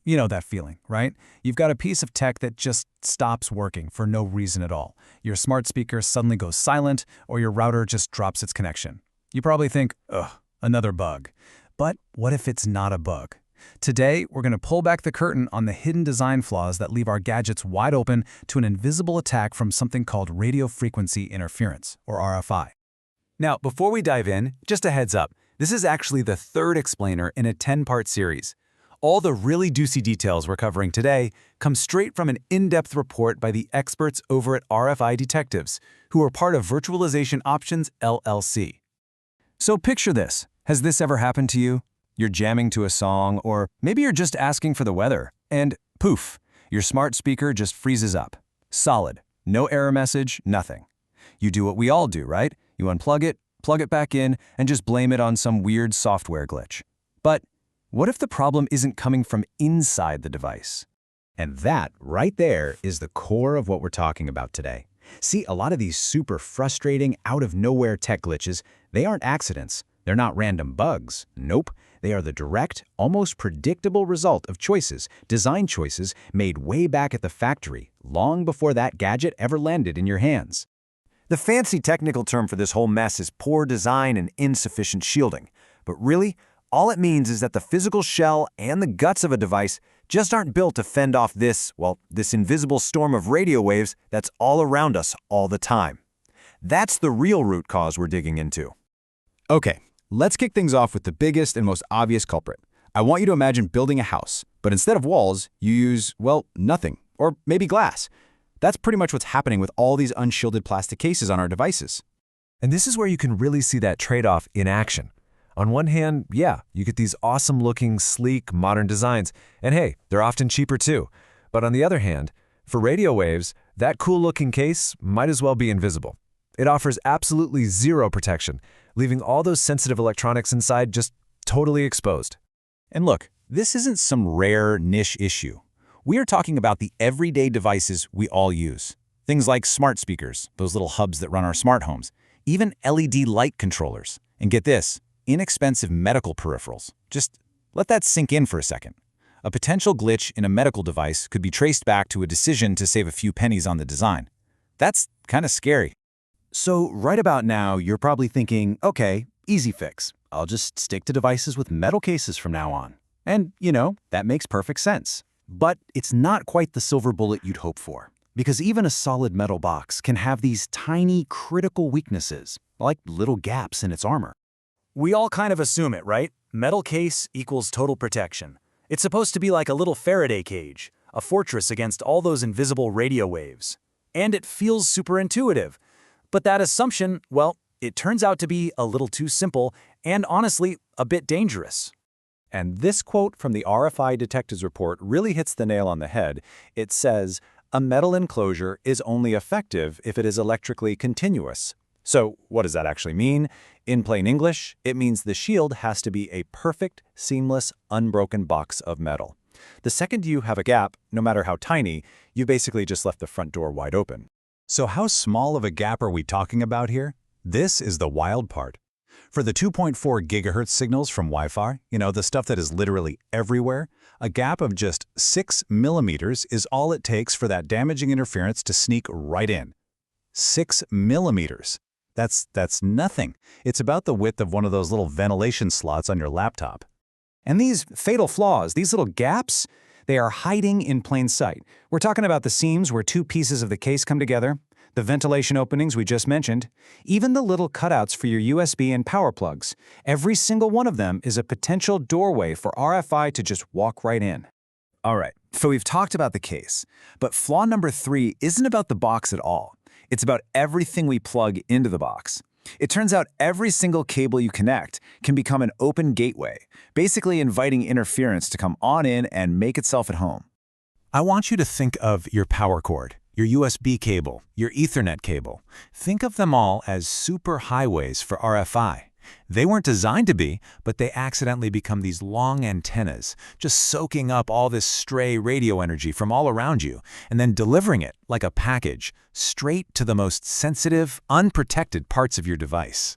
You know that feeling, right? You've got a piece of tech that just stops working for no reason at all. Your smart speaker suddenly goes silent, or your router just drops its connection. You probably think, ugh, another bug. But what if it's not a bug? Today, we're going to pull back the curtain on the hidden design flaws that leave our gadgets wide open to an invisible attack from something called radio frequency interference, or RFI. Now, before we dive in, just a heads up, this is actually the third explainer in a 10-part series. All the really juicy details we're covering today come straight from an in-depth report by the experts over at RFI Detectives, who are part of Virtualization Options LLC. So picture this. Has this ever happened to you? You're jamming to a song, or maybe you're just asking for the weather, and poof, your smart speaker just freezes up. Solid. No error message, nothing. You do what we all do, right? You unplug it, plug it back in, and just blame it on some weird software glitch. But what if the problem isn't coming from inside the device? And that, right there, is the core of what we're talking about today. See, a lot of these super frustrating, out-of-nowhere tech glitches, they aren't accidents. They're not random bugs. Nope. They are the direct, almost predictable result of choices, design choices, made way back at the factory, long before that gadget ever landed in your hands. The fancy technical term for this whole mess is poor design and insufficient shielding. But really, all it means is that the physical shell and the guts of a device just aren't built to fend off this invisible storm of radio waves that's all around us all the time. That's the real root cause we're digging into. Okay, let's kick things off with the biggest and most obvious culprit. I want you to imagine building a house, but instead of walls, you use, well, nothing, or maybe glass. That's pretty much what's happening with all these unshielded plastic cases on our devices. And this is where you can really see that trade-off in action. On one hand, yeah, you get these awesome-looking, sleek, modern designs, and hey, they're often cheaper too. But on the other hand, for radio waves, that cool-looking case might as well be invisible. It offers absolutely zero protection, leaving all those sensitive electronics inside just totally exposed. And look, this isn't some rare niche issue. We are talking about the everyday devices we all use. Things like smart speakers, those little hubs that run our smart homes, even LED light controllers. And get this, inexpensive medical peripherals. Just let that sink in for a second. A potential glitch in a medical device could be traced back to a decision to save a few pennies on the design. That's kind of scary. So right about now, you're probably thinking, okay, easy fix. I'll just stick to devices with metal cases from now on. And, you know, that makes perfect sense. But it's not quite the silver bullet you'd hope for. Because even a solid metal box can have these tiny, critical weaknesses, like little gaps in its armor. We all kind of assume it, right? Metal case equals total protection. It's supposed to be like a little Faraday cage, a fortress against all those invisible radio waves. And it feels super intuitive. But that assumption, well, it turns out to be a little too simple and honestly, a bit dangerous. And this quote from the RFI Detectives report really hits the nail on the head. It says, "A metal enclosure is only effective if it is electrically continuous." So what does that actually mean? In plain English, it means the shield has to be a perfect, seamless, unbroken box of metal. The second you have a gap, no matter how tiny, you basically just left the front door wide open. So how small of a gap are we talking about here? This is the wild part. For the 2.4 gigahertz signals from Wi-Fi, the stuff that is literally everywhere, a gap of just 6 millimeters is all it takes for that damaging interference to sneak right in. 6 millimeters. That's nothing. It's about the width of one of those little ventilation slots on your laptop. And these fatal flaws, these little gaps, they are hiding in plain sight. We're talking about the seams where two pieces of the case come together, the ventilation openings we just mentioned, even the little cutouts for your USB and power plugs. Every single one of them is a potential doorway for RFI to just walk right in. All right, so we've talked about the case, but flaw number 3 isn't about the box at all. It's about everything we plug into the box. It turns out every single cable you connect can become an open gateway, basically inviting interference to come on in and make itself at home. I want you to think of your power cord, your USB cable, your Ethernet cable. Think of them all as super highways for RFI. They weren't designed to be, but they accidentally become these long antennas, just soaking up all this stray radio energy from all around you, and then delivering it like a package straight to the most sensitive, unprotected parts of your device.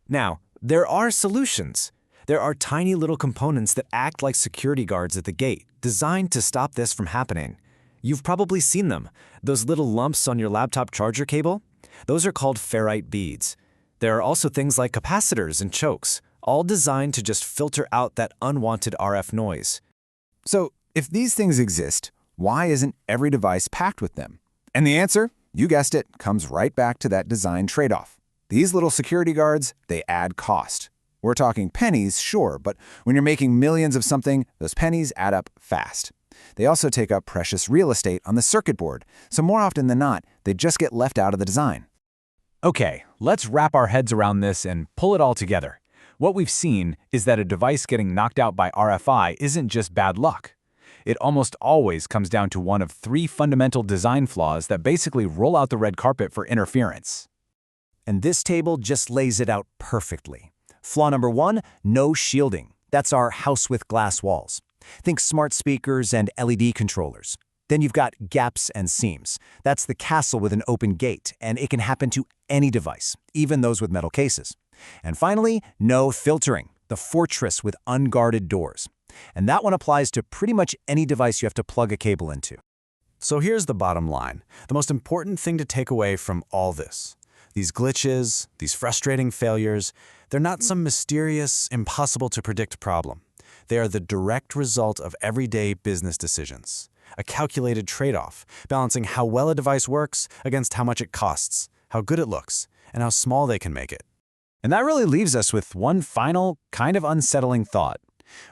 Now, there are solutions. There are tiny little components that act like security guards at the gate, designed to stop this from happening. You've probably seen them, those little lumps on your laptop charger cable. Those are called ferrite beads. There are also things like capacitors and chokes, all designed to just filter out that unwanted RF noise. So, if these things exist, why isn't every device packed with them? And the answer, you guessed it, comes right back to that design trade-off. These little security guards, they add cost. We're talking pennies, sure, but when you're making millions of something, those pennies add up fast. They also take up precious real estate on the circuit board, so more often than not, they just get left out of the design. Okay, let's wrap our heads around this and pull it all together. What we've seen is that a device getting knocked out by RFI isn't just bad luck. It almost always comes down to one of three fundamental design flaws that basically roll out the red carpet for interference. And this table just lays it out perfectly. Flaw number 1, no shielding. That's our house with glass walls. Think smart speakers and LED controllers. Then you've got gaps and seams. That's the castle with an open gate, and it can happen to any device, even those with metal cases. And finally, no filtering, the fortress with unguarded doors. And that one applies to pretty much any device you have to plug a cable into. So here's the bottom line, the most important thing to take away from all this. These glitches, these frustrating failures, they're not some mysterious, impossible-to-predict problem. They are the direct result of everyday business decisions. A calculated trade-off, balancing how well a device works against how much it costs, how good it looks, and how small they can make it. And that really leaves us with one final, kind of unsettling thought.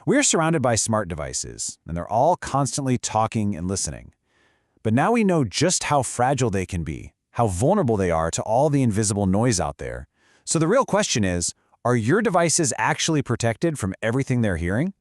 We're surrounded by smart devices, and they're all constantly talking and listening. But now we know just how fragile they can be, how vulnerable they are to all the invisible noise out there. So the real question is, are your devices actually protected from everything they're hearing?